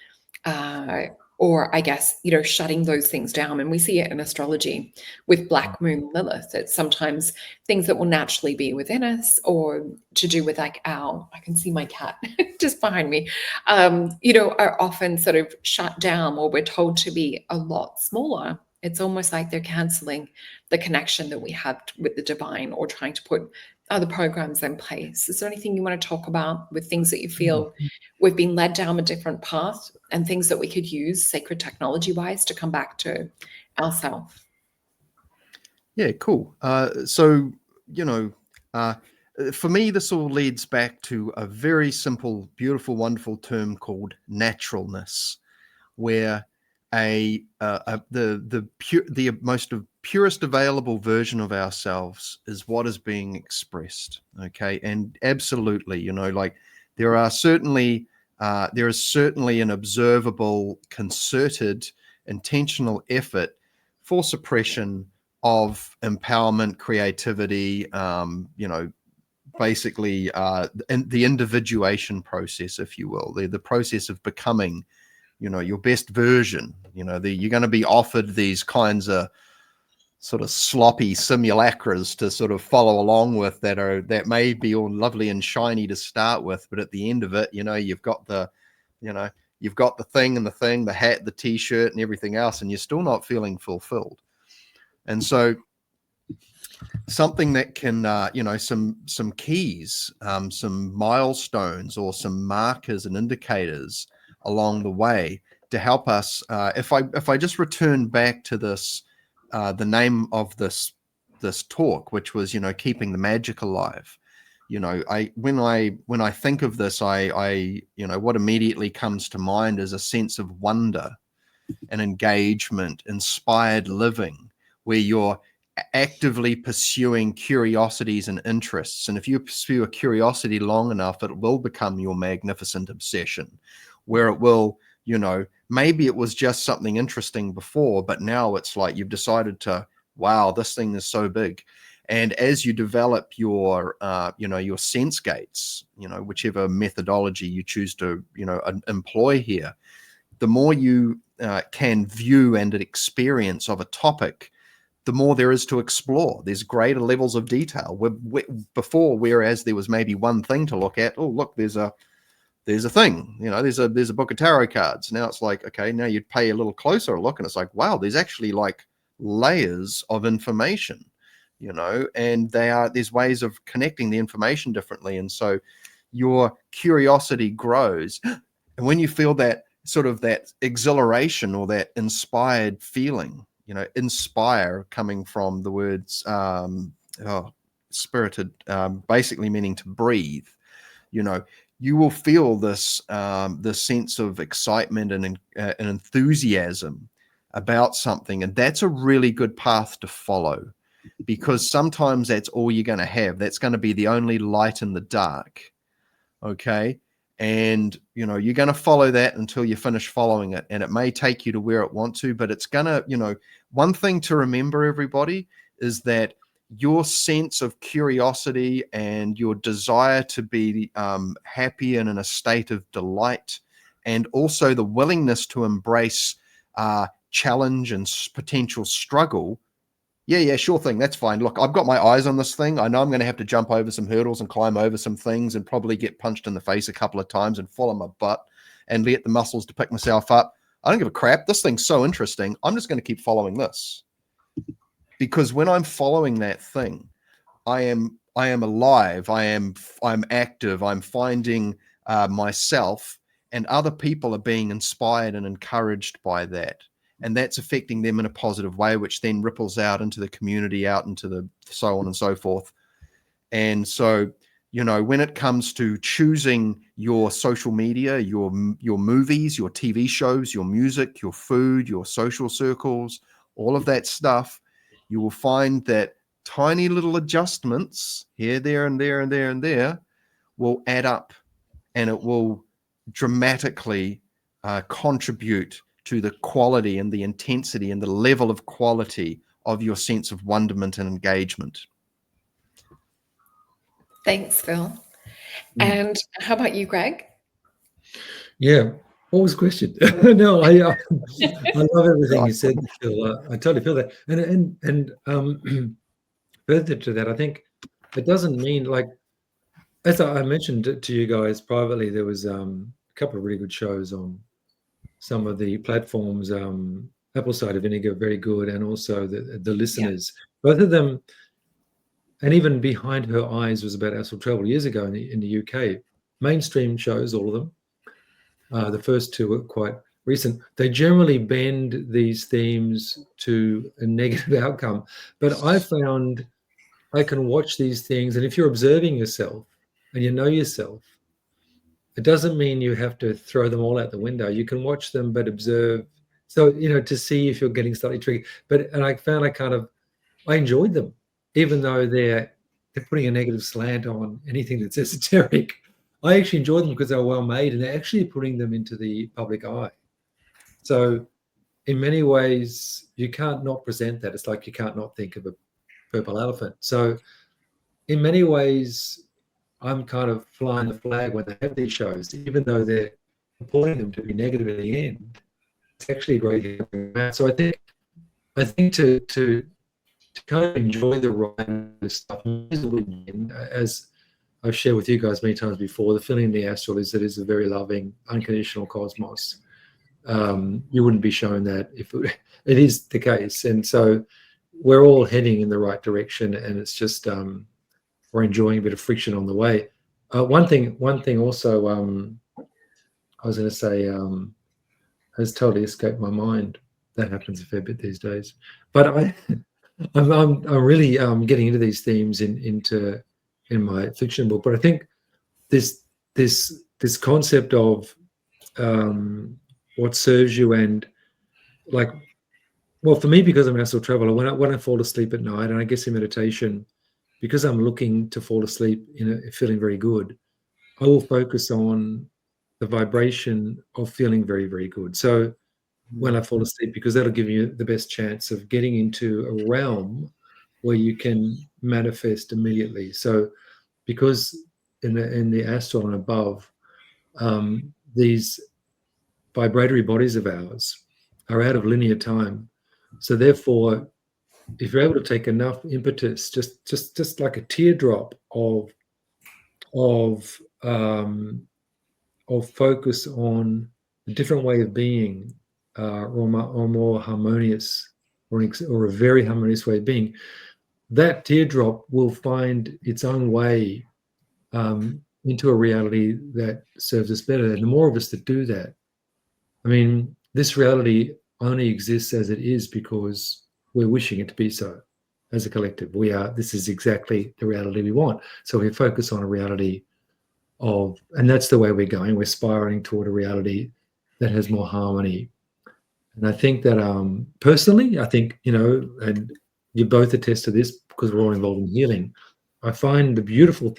[SPEAKER 1] or I guess, shutting those things down. And we see it in astrology with Black Moon Lilith. It's sometimes things that will naturally be within us, or to do with like I can see my cat just behind me, are often sort of shut down, or we're told to be a lot smaller. It's almost like they're canceling the connection that we have with the divine, or trying to put other programs in place. Is there anything you want to talk about with things that you feel we've been led down a different path, and things that we could use sacred technology wise to come back to ourselves?
[SPEAKER 3] Yeah, cool. So, for me, this all leads back to a very simple, beautiful, wonderful term called naturalness, where the most purest available version of ourselves is what is being expressed. Okay, and absolutely, like there is certainly an observable, concerted, intentional effort for suppression of empowerment, creativity, basically the individuation process, if you will, the process of becoming, your best version. You're going to be offered these kinds of sort of sloppy simulacras to sort of follow along with, that may be all lovely and shiny to start with, but at the end of it, you've got the thing and the thing, the hat, the t-shirt and everything else, and you're still not feeling fulfilled. And so something that can, some keys, some milestones, or some markers and indicators along the way to help us. If I just return back to this, the name of this talk, which was, keeping the magic alive. When I think of this, I what immediately comes to mind is a sense of wonder and engagement, inspired living, where you're actively pursuing curiosities and interests. And if you pursue a curiosity long enough, it will become your magnificent obsession, where it will, maybe it was just something interesting before, but now it's like you've decided to, wow, this thing is so big. And as you develop your, your sense gates, whichever methodology you choose to, employ here, the more you can view and experience of a topic, the more there is to explore. There's greater levels of detail. Before, whereas there was maybe one thing to look at, oh, look, there's a thing, there's a book of tarot cards. Now it's like, okay, now you'd pay a little closer look, and it's like, wow, there's actually like layers of information, and there's ways of connecting the information differently. And so your curiosity grows. And when you feel that sort of that exhilaration or that inspired feeling, inspire coming from the words spirited, basically meaning to breathe, you will feel this sense of excitement and enthusiasm about something. And that's a really good path to follow, because sometimes that's all you're going to have. That's going to be the only light in the dark. Okay. And, you're going to follow that until you finish following it. And it may take you to where it wants to, but it's going to, one thing to remember, everybody, is that your sense of curiosity and your desire to be happy and in a state of delight, and also the willingness to embrace challenge and potential struggle. Yeah, sure thing. That's fine. Look, I've got my eyes on this thing. I know I'm going to have to jump over some hurdles and climb over some things and probably get punched in the face a couple of times and fall on my butt and get the muscles to pick myself up. I don't give a crap. This thing's so interesting. I'm just going to keep following this. Because when I'm following that thing, I am alive. I'm active. I'm finding myself, and other people are being inspired and encouraged by that. And that's affecting them in a positive way, which then ripples out into the community, out into the so on and so forth. And so, when it comes to choosing your social media, your movies, your TV shows, your music, your food, your social circles, all of that stuff, you will find that tiny little adjustments here, there, and there, and there, and there will add up, and it will dramatically contribute to the quality and the intensity and the level of quality of your sense of wonderment and engagement.
[SPEAKER 1] Thanks, Phil. And how about you, Greg?
[SPEAKER 2] Yeah. What was the question? No, I love everything you said, Phil. I totally feel that. And further to that, I think it doesn't mean, like, as I mentioned to you guys privately, there was a couple of really good shows on some of the platforms. Apple Cider Vinegar, very good, and also the Listeners. Yeah. Both of them, and even Behind Her Eyes was about Astral travel years ago in the UK. Mainstream shows, all of them. The first two were quite recent. They generally bend these themes to a negative outcome, but I found I can watch these things, and if you're observing yourself and you know yourself, it doesn't mean you have to throw them all out the window. You can watch them, but observe. So, to see if you're getting slightly triggered. And I found I enjoyed them, even though they're putting a negative slant on anything that's esoteric. I actually enjoy them because they're well made, and they're actually putting them into the public eye. So in many ways, you can't not present that. It's like you can't not think of a purple elephant. So in many ways, I'm kind of flying the flag when they have these shows, even though they're purporting them to be negative in the end. It's actually a great. So I think to kind of enjoy the ride stuff, as I've shared with you guys many times before, the feeling in the astral is that it's a very loving, unconditional cosmos. You wouldn't be shown that if it is the case. And so we're all heading in the right direction, and it's just we're enjoying a bit of friction on the way. One thing also, I was going to say, has totally escaped my mind. That happens a fair bit these days. But I'm really getting into these themes in my fiction book. But I think this concept of what serves you, and like, well, for me, because I'm an astral traveler, when I fall asleep at night, and I guess in meditation, because I'm looking to fall asleep feeling very good, I will focus on the vibration of feeling very, very good. So when I fall asleep, because that'll give you the best chance of getting into a realm where you can manifest immediately. So because in the astral and above, these vibratory bodies of ours are out of linear time. So therefore, if you're able to take enough impetus, just like a teardrop of focus on a different way of being, or more harmonious, or a very harmonious way of being, that teardrop will find its own way into a reality that serves us better. And the more of us that do that, I mean, this reality only exists as it is because we're wishing it to be so. As a collective, this is exactly the reality we want. So we focus on a reality and that's the way we're going. We're spiraling toward a reality that has more harmony. And I think that personally, I think, and you both attest to this because we're all involved in healing, I find the beautiful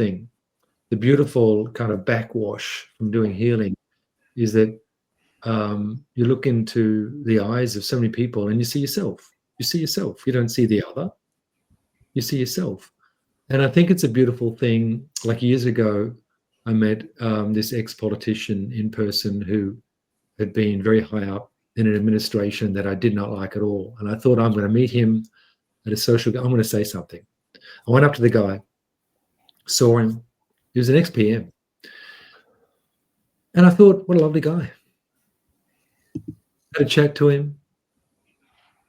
[SPEAKER 2] kind of backwash from doing healing is that you look into the eyes of so many people and you see yourself. You see yourself. You don't see the other. You see yourself. And I think it's a beautiful thing. Like years ago, I met this ex-politician in person who had been very high up in an administration that I did not like at all. And I thought, I'm going to meet him at a social, I'm going to say something. I went up to the guy, saw him. He was an ex-PM. And I thought, what a lovely guy. Had a chat to him.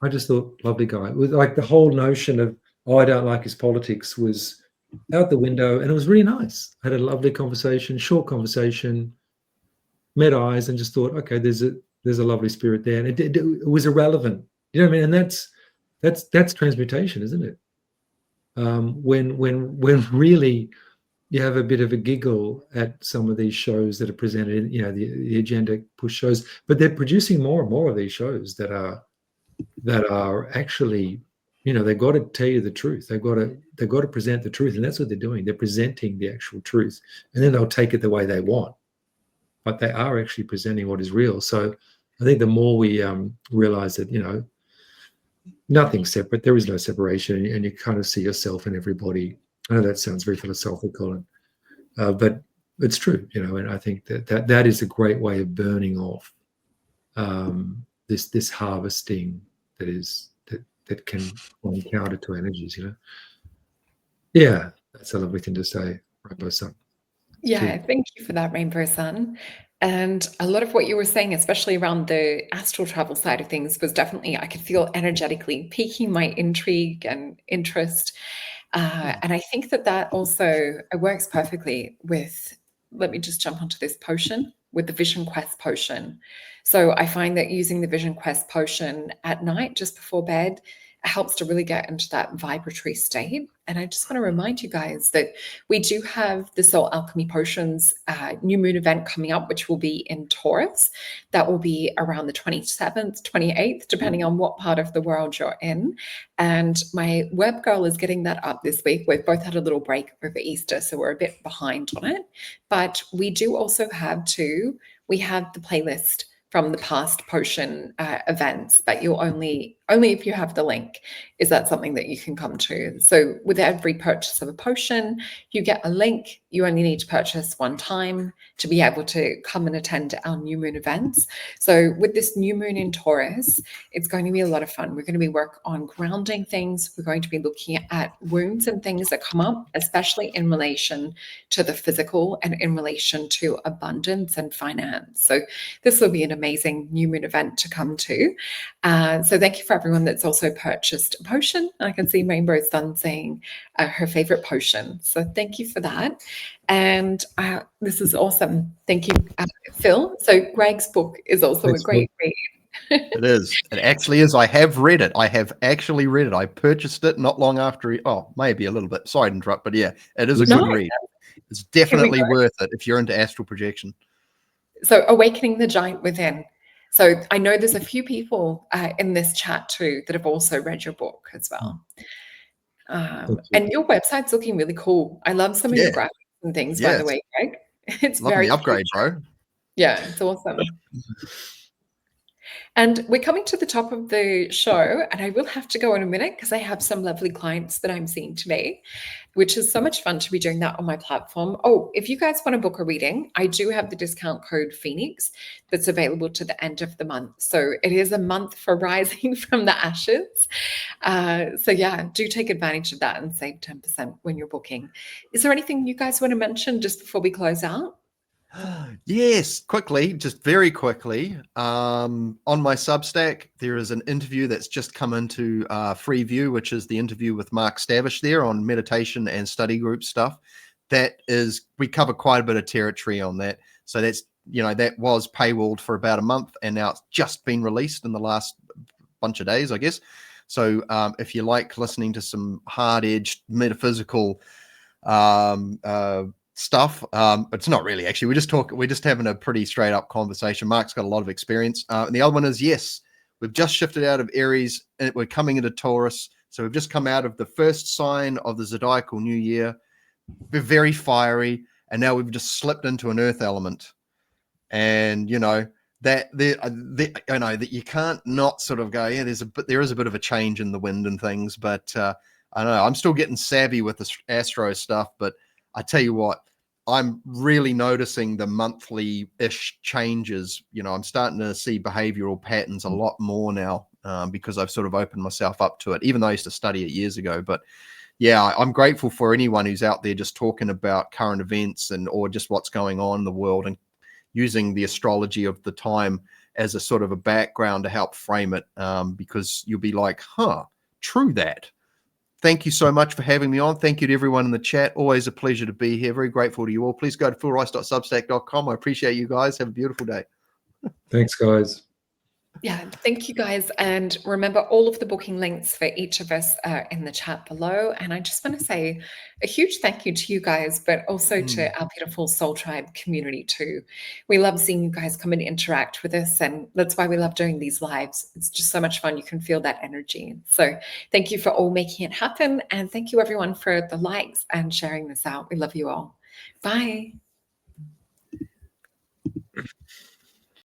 [SPEAKER 2] I just thought, lovely guy. With like the whole notion of, I don't like his politics was out the window, and it was really nice. I had a lovely conversation, short conversation, met eyes, and just thought, okay, there's a lovely spirit there, and it was irrelevant. You know what I mean? And that's transmutation, isn't it? When really you have a bit of a giggle at some of these shows that are presented, the agenda push shows, but they're producing more and more of these shows that are actually, they've got to tell you the truth. They've got to present the truth, and that's what they're doing. They're presenting the actual truth, and then they'll take it the way they want. But they are actually presenting what is real. So I think the more we realize that, nothing's separate, there is no separation, and you kind of see yourself in everybody. I know that sounds very philosophical, but it's true, and I think that is a great way of burning off this harvesting that can run counter to energies, Yeah, that's a lovely thing to say, Rainbow Sun.
[SPEAKER 1] Yeah, thank you for that, Rainbow Sun. And a lot of what you were saying, especially around the astral travel side of things, was definitely, I could feel energetically piquing my intrigue and interest. And I think that also works perfectly with, let me just jump onto this potion, with the Vision Quest potion. So I find that using the Vision Quest potion at night, just before bed, helps to really get into that vibratory state. And I just want to remind you guys that we do have the Soul Alchemy Potions new moon event coming up, which will be in Taurus. That will be around the 27th, 28th, depending on what part of the world you're in. And my web girl is getting that up this week. We've both had a little break over Easter, so we're a bit behind on it. But we do also have we have the playlist from the past potion events, but you'll only if you have the link, is that something that you can come to. So with every purchase of a potion, you get a link. You only need to purchase one time to be able to come and attend our new moon events. So with this new moon in Taurus, it's going to be a lot of fun. We're going to be working on grounding things. We're going to be looking at wounds and things that come up, especially in relation to the physical and in relation to abundance and finance. So this will be an amazing new moon event to come to. So thank you for everyone that's also purchased a potion. I can see Rainbow Sun saying her favorite potion. So thank you for that. And this is awesome. Thank you, Phil. So Greg's book is also a great read.
[SPEAKER 3] It is. It actually is. I have read it. I have actually read it. I purchased it not long after. Maybe a little bit. Sorry to interrupt, but yeah, it is a good read. It's definitely worth it if you're into astral projection.
[SPEAKER 1] So Awakening the Giant Within. So I know there's a few people in this chat too that have also read your book as well. And your website's looking really cool. I love some of your graphics and things, by the way, Greg. It's
[SPEAKER 3] Love
[SPEAKER 1] very
[SPEAKER 3] the upgrade,
[SPEAKER 1] cute.
[SPEAKER 3] bro.
[SPEAKER 1] Yeah, it's awesome. And we're coming to the top of the show, and I will have to go in a minute because I have some lovely clients that I'm seeing today, which is so much fun to be doing that on my platform. Oh, if you guys want to book a reading, I do have the discount code Phoenix that's available to the end of the month. So it is a month for rising from the ashes. So yeah, do take advantage of that and save 10% when you're booking. Is there anything you guys want to mention just before we close out?
[SPEAKER 3] Yes, quickly, just very quickly. On my Substack, there is an interview that's just come into free view, which is the interview with Mark Stavish there on meditation and study group stuff. We cover quite a bit of territory on that. So that's, that was paywalled for about a month, and now it's just been released in the last bunch of days, I guess. So if you like listening to some hard-edged metaphysical stuff, it's not really, actually. We're just having a pretty straight up conversation. Mark's got a lot of experience. And the other one is, yes, we've just shifted out of Aries and we're coming into Taurus. So we've just come out of the first sign of the zodiacal new year. We're very fiery, and now we've just slipped into an earth element. And that you can't not sort of go, yeah, there is a bit of a change in the wind and things, but I don't know, I'm still getting savvy with the astro stuff. But I tell you what, I'm really noticing the monthly-ish changes. I'm starting to see behavioral patterns a lot more now because I've sort of opened myself up to it, even though I used to study it years ago. But yeah, I'm grateful for anyone who's out there just talking about current events or just what's going on in the world, and using the astrology of the time as a sort of a background to help frame it, because you'll be like, true that. Thank you so much for having me on. Thank you to everyone in the chat. Always a pleasure to be here. Very grateful to you all. Please go to philrice.substack.com. I appreciate you guys. Have a beautiful day.
[SPEAKER 2] Thanks, guys.
[SPEAKER 1] Yeah, thank you guys. And remember, all of the booking links for each of us are in the chat below. And I just want to say a huge thank you to you guys, but also to our beautiful Soul Tribe community too. We love seeing you guys come and interact with us. And that's why we love doing these lives. It's just so much fun. You can feel that energy. So thank you for all making it happen. And thank you everyone for the likes and sharing this out. We love you all. Bye.